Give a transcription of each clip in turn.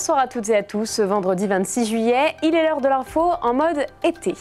Bonsoir à toutes et à tous, ce vendredi 26 juillet, il est l'heure de l'info en mode été.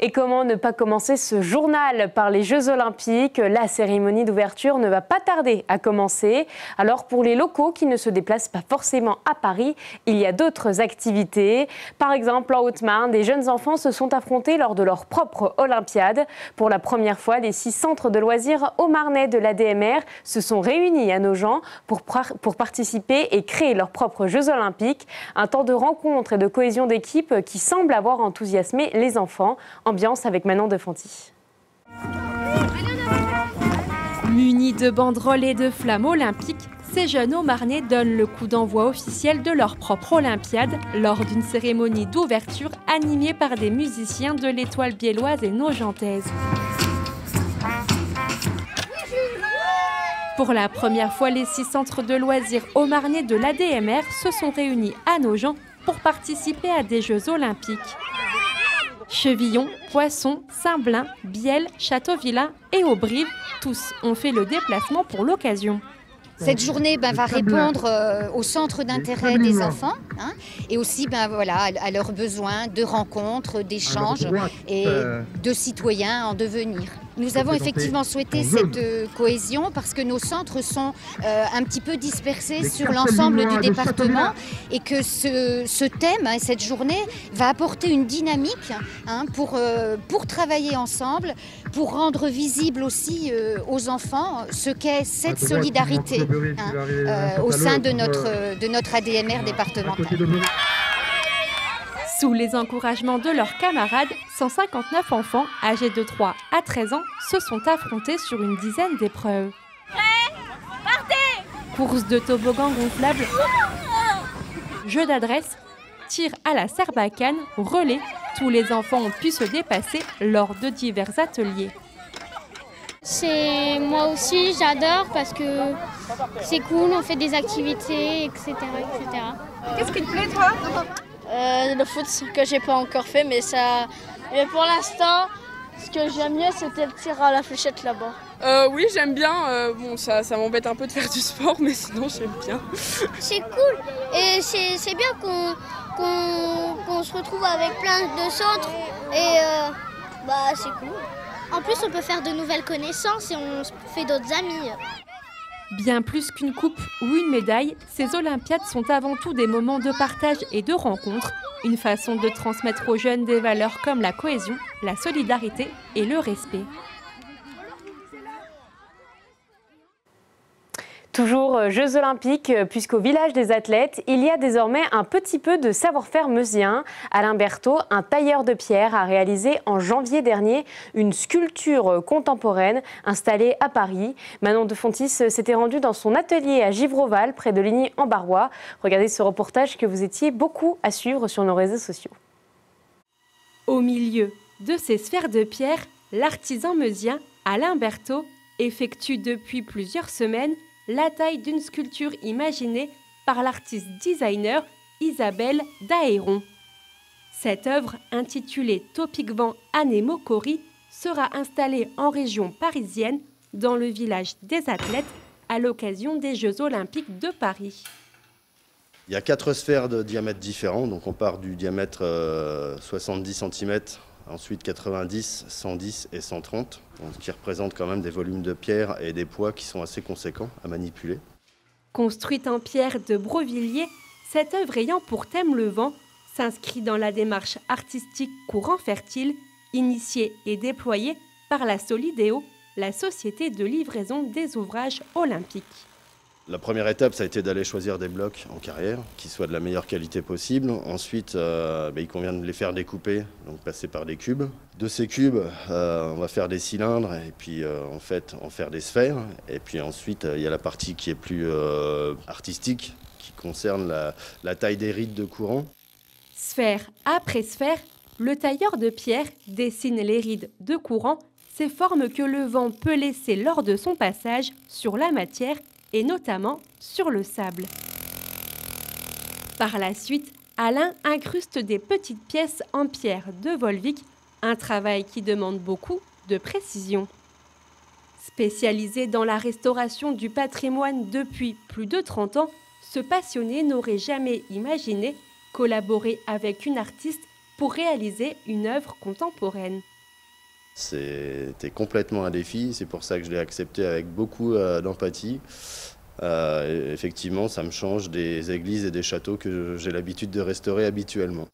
Et comment ne pas commencer ce journal par les Jeux Olympiques? La cérémonie d'ouverture ne va pas tarder à commencer. Alors pour les locaux qui ne se déplacent pas forcément à Paris, il y a d'autres activités. Par exemple, en Haute-Marne, des jeunes enfants se sont affrontés lors de leur propre Olympiade. Pour la première fois, les 6 centres de loisirs haut-marnais de l'ADMR se sont réunis à Nogent pour participer et créer leurs propres Jeux Olympiques. Un temps de rencontre et de cohésion d'équipe qui semble avoir enthousiasmé les enfants. Ambiance avec Manon de Fonty. Munis de banderoles et de flammes olympiques, ces jeunes Haut-Marnais donnent le coup d'envoi officiel de leur propre Olympiade lors d'une cérémonie d'ouverture animée par des musiciens de l'Étoile bielloise et nogentaise. Pour la première fois, les 6 centres de loisirs Haut-Marnais de l'ADMR se sont réunis à Nogent pour participer à des Jeux olympiques. Chevillon, Poisson, Saint-Blain, Bielle, Châteauvillain et Auberive, tous ont fait le déplacement pour l'occasion. Cette journée va répondre au centre d'intérêt des enfants et aussi à leurs besoins de rencontres, d'échanges et de citoyens en devenir. Nous avons effectivement souhaité cette cohésion parce que nos centres sont un petit peu dispersés sur l'ensemble du département et que ce thème, cette journée, va apporter une dynamique pour travailler ensemble, pour rendre visible aussi aux enfants ce qu'est cette solidarité au sein de notre ADMR départemental. Sous les encouragements de leurs camarades, 159 enfants âgés de 3 à 13 ans se sont affrontés sur une dizaine d'épreuves. Prêt ? Partez ! Courses de toboggan gonflables, jeux d'adresse, tir à la serbacane, relais, tous les enfants ont pu se dépasser lors de divers ateliers. Moi aussi, j'adore parce que c'est cool, on fait des activités, etc. etc. Qu'est-ce qui te plaît, toi ? Le foot que j'ai pas encore fait, mais pour l'instant, ce que j'aime mieux, c'était le tir à la fléchette là-bas. Oui, j'aime bien. Ça m'embête un peu de faire du sport, mais sinon j'aime bien. C'est cool et c'est bien qu'on se retrouve avec plein de centres et c'est cool. En plus, on peut faire de nouvelles connaissances et on fait d'autres amis. Bien plus qu'une coupe ou une médaille, ces Olympiades sont avant tout des moments de partage et de rencontre, une façon de transmettre aux jeunes des valeurs comme la cohésion, la solidarité et le respect. Toujours Jeux Olympiques, puisqu'au village des athlètes, il y a désormais un petit peu de savoir-faire meusien. Alain Berthaud, un tailleur de pierre, a réalisé en janvier dernier une sculpture contemporaine installée à Paris. Manon de Fontis s'était rendue dans son atelier à Givroval, près de Ligny-en-Barrois. Regardez ce reportage que vous étiez beaucoup à suivre sur nos réseaux sociaux. Au milieu de ces sphères de pierre, l'artisan meusien Alain Berthaud effectue depuis plusieurs semaines la taille d'une sculpture imaginée par l'artiste designer Isabelle Dahéron. Cette œuvre, intitulée Topigvan Anémokori, sera installée en région parisienne, dans le village des athlètes, à l'occasion des Jeux Olympiques de Paris. Il y a 4 sphères de diamètres différents, donc on part du diamètre 70 cm, ensuite 90, 110 et 130, ce qui représente quand même des volumes de pierre et des poids qui sont assez conséquents à manipuler. Construite en pierre de Brovilliers, cette œuvre ayant pour thème le vent s'inscrit dans la démarche artistique Courant Fertile, initiée et déployée par la Solidéo, la société de livraison des ouvrages olympiques. La première étape, ça a été d'aller choisir des blocs en carrière qui soient de la meilleure qualité possible. Ensuite, il convient de les faire découper, donc passer par des cubes. De ces cubes, on va faire des cylindres et puis en faire des sphères. Et puis ensuite, il y a la partie qui est plus artistique, qui concerne la taille des rides de courant. Sphère après sphère, le tailleur de pierre dessine les rides de courant, ces formes que le vent peut laisser lors de son passage sur la matière et notamment sur le sable. Par la suite, Alain incruste des petites pièces en pierre de Volvic, un travail qui demande beaucoup de précision. Spécialisé dans la restauration du patrimoine depuis plus de 30 ans, ce passionné n'aurait jamais imaginé collaborer avec une artiste pour réaliser une œuvre contemporaine. C'était complètement un défi, c'est pour ça que je l'ai accepté avec beaucoup d'empathie. Effectivement, ça me change des églises et des châteaux que j'ai l'habitude de restaurer habituellement.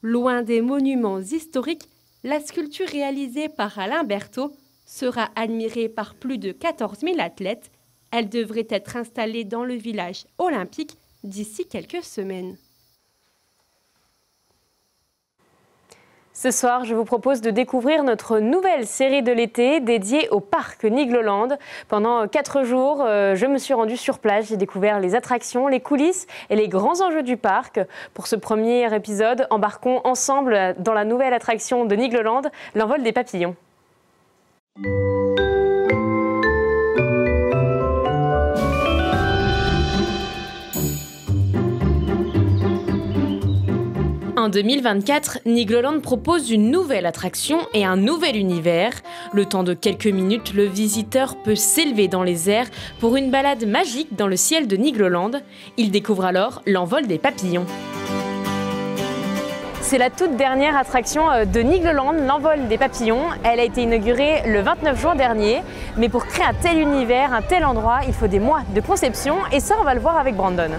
Loin des monuments historiques, la sculpture réalisée par Alain Berthaud sera admirée par plus de 14 000 athlètes. Elle devrait être installée dans le village olympique d'ici quelques semaines. Ce soir, je vous propose de découvrir notre nouvelle série de l'été dédiée au parc Nigloland. Pendant 4 jours, je me suis rendue sur place. J'ai découvert les attractions, les coulisses et les grands enjeux du parc. Pour ce premier épisode, embarquons ensemble dans la nouvelle attraction de Nigloland, l'envol des papillons. En 2024, Nigloland propose une nouvelle attraction et un nouvel univers. Le temps de quelques minutes, le visiteur peut s'élever dans les airs pour une balade magique dans le ciel de Nigloland. Il découvre alors l'envol des papillons. C'est la toute dernière attraction de Nigloland, l'envol des papillons. Elle a été inaugurée le 29 juin dernier. Mais pour créer un tel univers, un tel endroit, il faut des mois de conception. Et ça, on va le voir avec Brandon.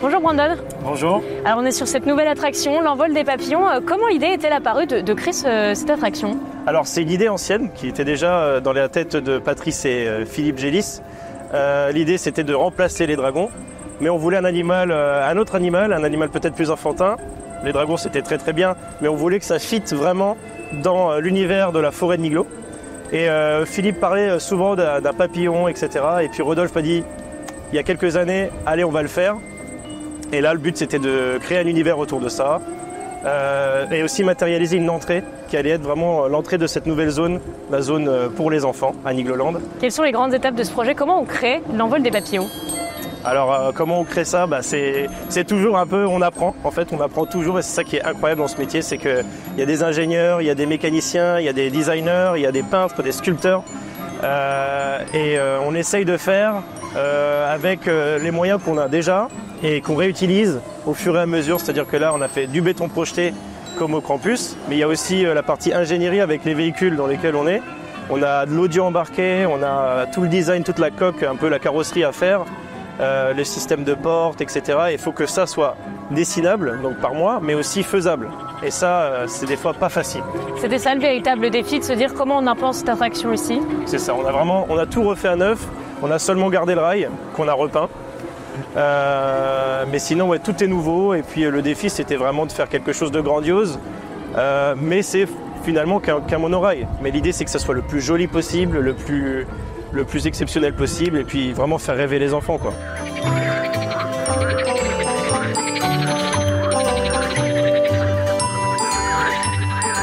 Bonjour Brandon. Bonjour. Alors on est sur cette nouvelle attraction, l'envol des papillons. Comment l'idée est-elle apparue de créer cette attraction? Alors c'est une idée ancienne qui était déjà dans la tête de Patrice et Philippe Gélis. L'idée c'était de remplacer les dragons, mais on voulait un autre animal, un animal peut-être plus enfantin. Les dragons c'était très très bien, mais on voulait que ça fitte vraiment dans l'univers de la forêt de Niglo. Et Philippe parlait souvent d'un papillon, etc. Et puis Rodolphe m'a dit, il y a quelques années, allez on va le faire. Et là, le but, c'était de créer un univers autour de ça et aussi matérialiser une entrée qui allait être vraiment l'entrée de cette nouvelle zone, la zone pour les enfants à Nigloland. Quelles sont les grandes étapes de ce projet? Comment on crée l'envol des papillons? Alors, comment on crée ça? C'est toujours un peu, on apprend. En fait, on apprend toujours et c'est ça qui est incroyable dans ce métier, c'est qu'il y a des ingénieurs, il y a des mécaniciens, il y a des designers, il y a des peintres, des sculpteurs. On essaye de faire avec les moyens qu'on a déjà et qu'on réutilise au fur et à mesure. C'est-à-dire que là, on a fait du béton projeté comme au campus, mais il y a aussi la partie ingénierie avec les véhicules dans lesquels on est. On a de l'audio embarqué, on a tout le design, toute la coque, un peu la carrosserie à faire, le système de porte, etc. Il faut que ça soit dessinable, donc par mois, mais aussi faisable. Et ça, c'est des fois pas facile. C'était ça le véritable défi, de se dire comment on implante cette attraction ici? C'est ça, on a tout refait à neuf, on a seulement gardé le rail qu'on a repeint. Mais sinon, ouais, tout est nouveau. Et puis le défi, c'était vraiment de faire quelque chose de grandiose. Mais c'est finalement qu'un monorail. Mais l'idée, c'est que ça soit le plus joli possible, le plus exceptionnel possible. Et puis vraiment faire rêver les enfants, quoi.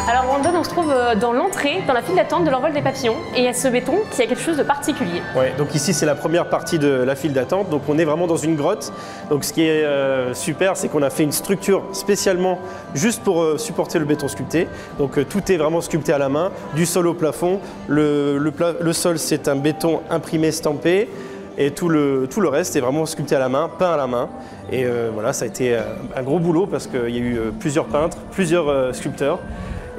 Alors Brandon, on se trouve dans l'entrée, dans la file d'attente de l'envol des papillons. Et il y a ce béton qui a quelque chose de particulier. Ouais, donc ici c'est la première partie de la file d'attente. Donc on est vraiment dans une grotte. Donc ce qui est super, c'est qu'on a fait une structure spécialement juste pour supporter le béton sculpté. Donc tout est vraiment sculpté à la main, du sol au plafond. Le sol c'est un béton imprimé, stampé. Et tout le reste est vraiment sculpté à la main, peint à la main. Et voilà, ça a été un gros boulot parce qu'il y a eu plusieurs peintres, plusieurs sculpteurs.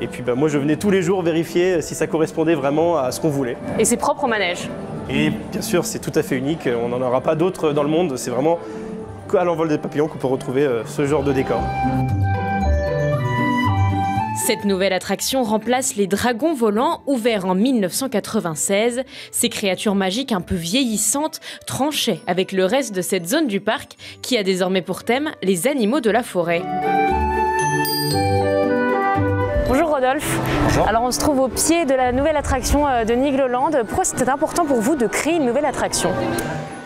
Et puis moi je venais tous les jours vérifier si ça correspondait vraiment à ce qu'on voulait. Et c'est propre au manège. Et bien sûr c'est tout à fait unique, on n'en aura pas d'autres dans le monde, c'est vraiment à l'envol des papillons qu'on peut retrouver ce genre de décor. Cette nouvelle attraction remplace les dragons volants ouverts en 1996. Ces créatures magiques un peu vieillissantes tranchaient avec le reste de cette zone du parc qui a désormais pour thème les animaux de la forêt. Bonjour Rodolphe. Bonjour. Alors on se trouve au pied de la nouvelle attraction de Nigloland. Pourquoi c'était important pour vous de créer une nouvelle attraction?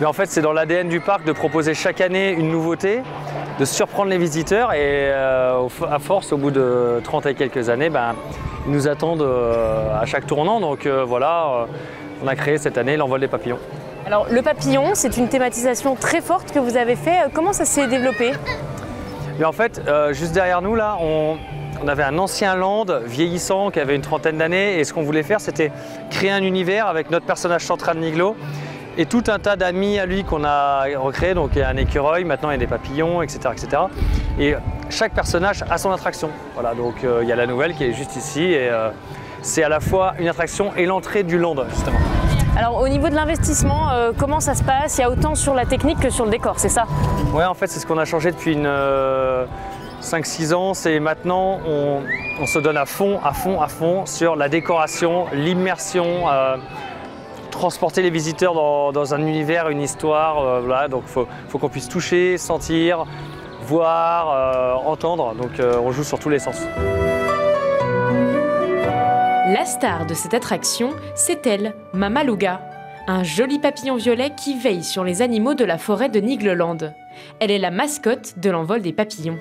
Mais en fait c'est dans l'ADN du parc de proposer chaque année une nouveauté, de surprendre les visiteurs et à force au bout de 30 et quelques années, ils nous attendent à chaque tournant. Donc voilà, on a créé cette année l'envol des papillons. Alors le papillon, c'est une thématisation très forte que vous avez fait. Comment ça s'est développé? Mais en fait, juste derrière nous là, on avait un ancien land vieillissant qui avait une trentaine d'années et ce qu'on voulait faire c'était créer un univers avec notre personnage central Niglo et tout un tas d'amis à lui qu'on a recréé, donc il y a un écureuil, maintenant il y a des papillons, etc. etc. Et chaque personnage a son attraction. Voilà, donc il y a la nouvelle qui est juste ici et c'est à la fois une attraction et l'entrée du land justement. Alors au niveau de l'investissement, comment ça se passe? Il y a autant sur la technique que sur le décor, c'est ça? Ouais, en fait c'est ce qu'on a changé depuis 5-6 ans, c'est maintenant on se donne à fond sur la décoration, l'immersion, transporter les visiteurs dans un univers, une histoire, voilà, donc faut qu'on puisse toucher, sentir, voir, entendre, donc on joue sur tous les sens. La star de cette attraction, c'est elle, Mamalouga, un joli papillon violet qui veille sur les animaux de la forêt de Nigloland. Elle est la mascotte de l'envol des papillons.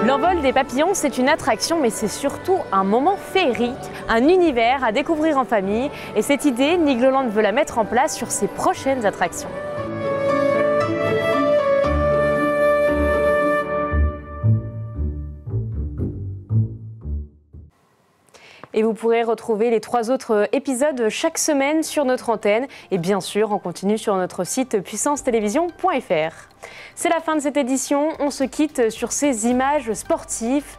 L'envol des papillons, c'est une attraction, mais c'est surtout un moment féerique, un univers à découvrir en famille. Et cette idée, Nigloland veut la mettre en place sur ses prochaines attractions. Et vous pourrez retrouver les 3 autres épisodes chaque semaine sur notre antenne et bien sûr en continu sur notre site puissancetélévision.fr. C'est la fin de cette édition, on se quitte sur ces images sportives,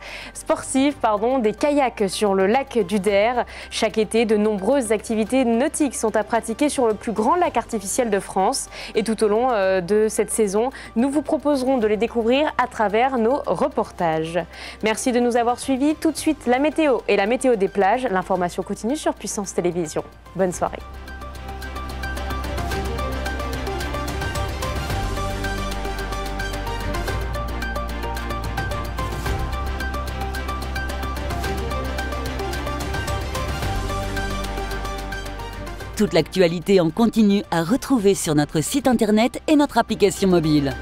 des kayaks sur le lac du Der. Chaque été, de nombreuses activités nautiques sont à pratiquer sur le plus grand lac artificiel de France. Et tout au long de cette saison, nous vous proposerons de les découvrir à travers nos reportages. Merci de nous avoir suivis. Tout de suite, la météo et la météo des plages. L'information continue sur Puissance Télévision. Bonne soirée. Toute l'actualité en continu à retrouver sur notre site internet et notre application mobile.